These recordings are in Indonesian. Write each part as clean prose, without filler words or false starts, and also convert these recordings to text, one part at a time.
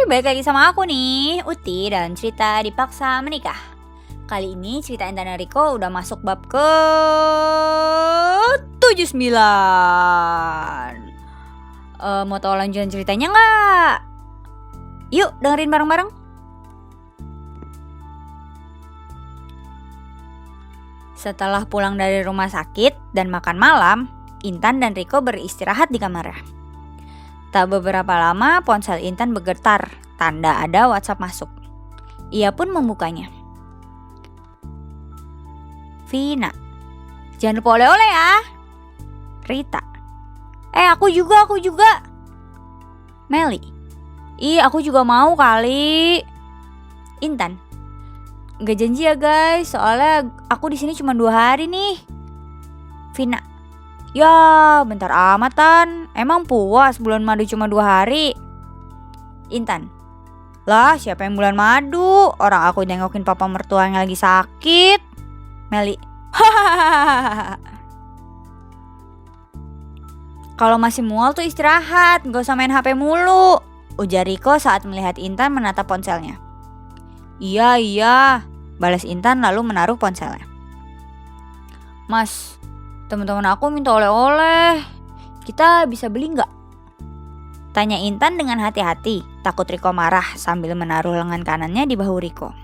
balik lagi sama aku nih, Uti, dan cerita dipaksa menikah. Kali ini cerita Intan dan Riko udah masuk bab ke 79. Mau tahu lanjutan ceritanya nggak? Yuk dengerin bareng-bareng. Setelah pulang dari rumah sakit dan makan malam, Intan dan Riko beristirahat di kamarnya. Tak beberapa lama ponsel Intan bergetar, tanda ada WhatsApp masuk. Ia pun membukanya. Vina, jangan lupa oleh-oleh ya. Rita, aku juga. Meli, aku juga mau kali. Intan, gak janji ya guys, soalnya aku di sini cuma 2 hari nih. Vina, ya bentar amatan, emang puas bulan madu cuma 2 hari. Intan, lah siapa yang bulan madu, orang aku nengokin papa mertua yang lagi sakit. Meli, hahaha. Kalau masih mual tuh istirahat, gak usah main HP mulu, ujar Riko saat melihat Intan menatap ponselnya. Iya, balas Intan lalu menaruh ponselnya. Mas, teman-teman aku minta oleh-oleh, kita bisa beli nggak? Tanya Intan dengan hati-hati, takut Riko marah sambil menaruh lengan kanannya di bahu Riko.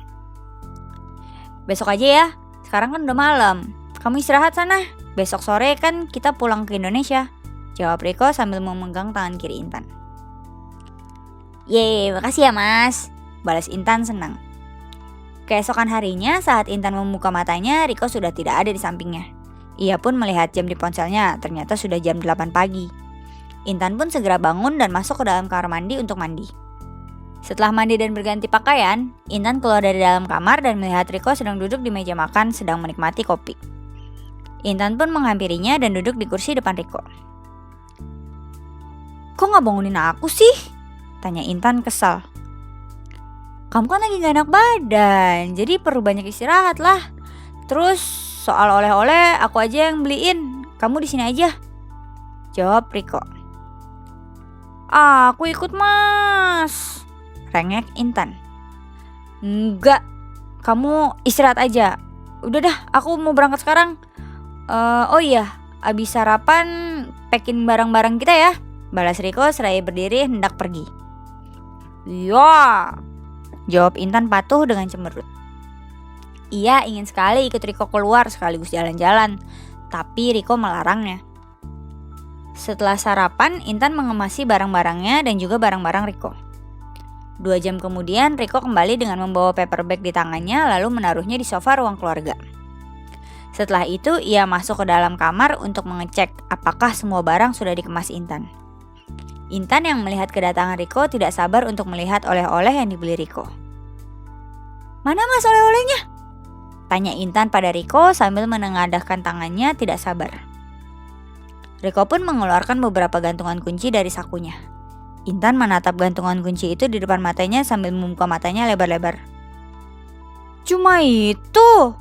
Besok aja ya, sekarang kan udah malam, kamu istirahat sana, besok sore kan kita pulang ke Indonesia, jawab Riko sambil memegang tangan kiri Intan. Yeay, makasih ya mas, balas Intan senang. Keesokan harinya saat Intan membuka matanya, Riko sudah tidak ada di sampingnya. Ia pun melihat jam di ponselnya, ternyata sudah jam 8 pagi. Intan pun segera bangun dan masuk ke dalam kamar mandi untuk mandi. Setelah mandi dan berganti pakaian, Intan keluar dari dalam kamar dan melihat Riko sedang duduk di meja makan sedang menikmati kopi. Intan pun menghampirinya dan duduk di kursi depan Riko. Kok gak bangunin aku sih? Tanya Intan kesal. Kamu kan lagi gak enak badan, jadi perlu banyak istirahat lah. Terus soal oleh-oleh aku aja yang beliin, kamu di sini aja, jawab Riko. Aku ikut mas, rengek Intan. Enggak, kamu istirahat aja. Udah dah, aku mau berangkat sekarang. Oh iya, abis sarapan packing barang-barang kita ya, balas Riko seraya berdiri hendak pergi. Ya, jawab Intan patuh dengan cemberut. Ia ingin sekali ikut Riko keluar sekaligus jalan-jalan, tapi Riko melarangnya. Setelah sarapan, Intan mengemasi barang-barangnya dan juga barang-barang Riko. 2 jam kemudian, Riko kembali dengan membawa paper bag di tangannya lalu menaruhnya di sofa ruang keluarga. Setelah itu, ia masuk ke dalam kamar untuk mengecek apakah semua barang sudah dikemas Intan. Intan yang melihat kedatangan Riko tidak sabar untuk melihat oleh-oleh yang dibeli Riko. Mana mas oleh-olehnya? Tanya Intan pada Riko sambil menengadahkan tangannya tidak sabar. Riko pun mengeluarkan beberapa gantungan kunci dari sakunya. Intan menatap gantungan kunci itu di depan matanya sambil membuka matanya lebar-lebar. Cuma itu?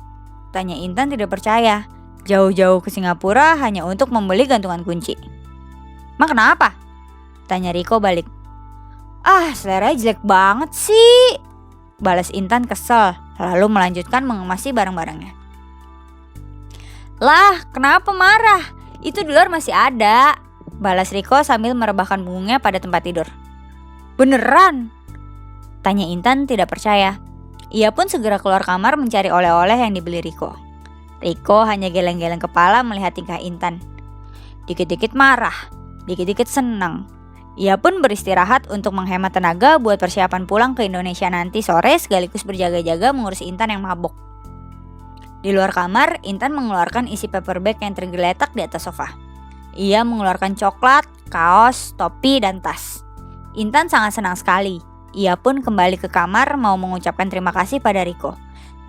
Tanya Intan tidak percaya. Jauh-jauh ke Singapura hanya untuk membeli gantungan kunci. Mak kenapa? Tanya Riko balik. Selera jelek banget sih, balas Intan kesel, lalu melanjutkan mengemasi barang-barangnya. Lah, kenapa marah? Itu di luar masih ada, balas Riko sambil merebahkan punggungnya pada tempat tidur. Beneran? Tanya Intan tidak percaya. Ia pun segera keluar kamar mencari oleh-oleh yang dibeli Riko. Riko hanya geleng-geleng kepala melihat tingkah Intan. Dikit-dikit marah, dikit-dikit senang. Ia pun beristirahat untuk menghemat tenaga buat persiapan pulang ke Indonesia nanti sore sekaligus berjaga-jaga mengurus Intan yang mabuk. Di luar kamar, Intan mengeluarkan isi paper bag yang tergeletak di atas sofa. Ia mengeluarkan coklat, kaos, topi, dan tas. Intan sangat senang sekali. Ia pun kembali ke kamar mau mengucapkan terima kasih pada Riko.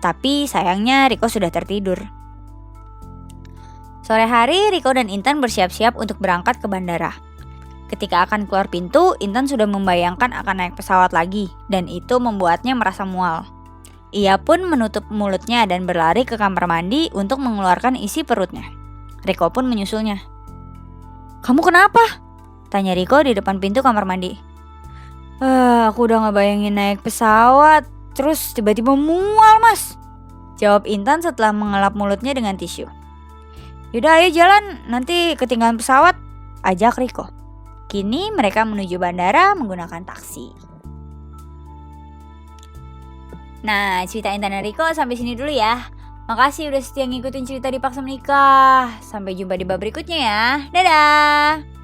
Tapi sayangnya Riko sudah tertidur. Sore hari, Riko dan Intan bersiap-siap untuk berangkat ke bandara. Ketika akan keluar pintu, Intan sudah membayangkan akan naik pesawat lagi, dan itu membuatnya merasa mual. Ia pun menutup mulutnya dan berlari ke kamar mandi untuk mengeluarkan isi perutnya. Riko pun menyusulnya. Kamu kenapa? Tanya Riko di depan pintu kamar mandi. Aku udah ngebayangin naik pesawat, terus tiba-tiba mual mas, jawab Intan setelah mengelap mulutnya dengan tisu. Yaudah ayo jalan, nanti ketinggalan pesawat, ajak Riko. Kini mereka menuju bandara menggunakan taksi. Nah, cerita Intan dan Riko sampai sini dulu ya. Makasih udah setia ngikutin cerita di Paksa Menikah. Sampai jumpa di bab berikutnya ya. Dadah!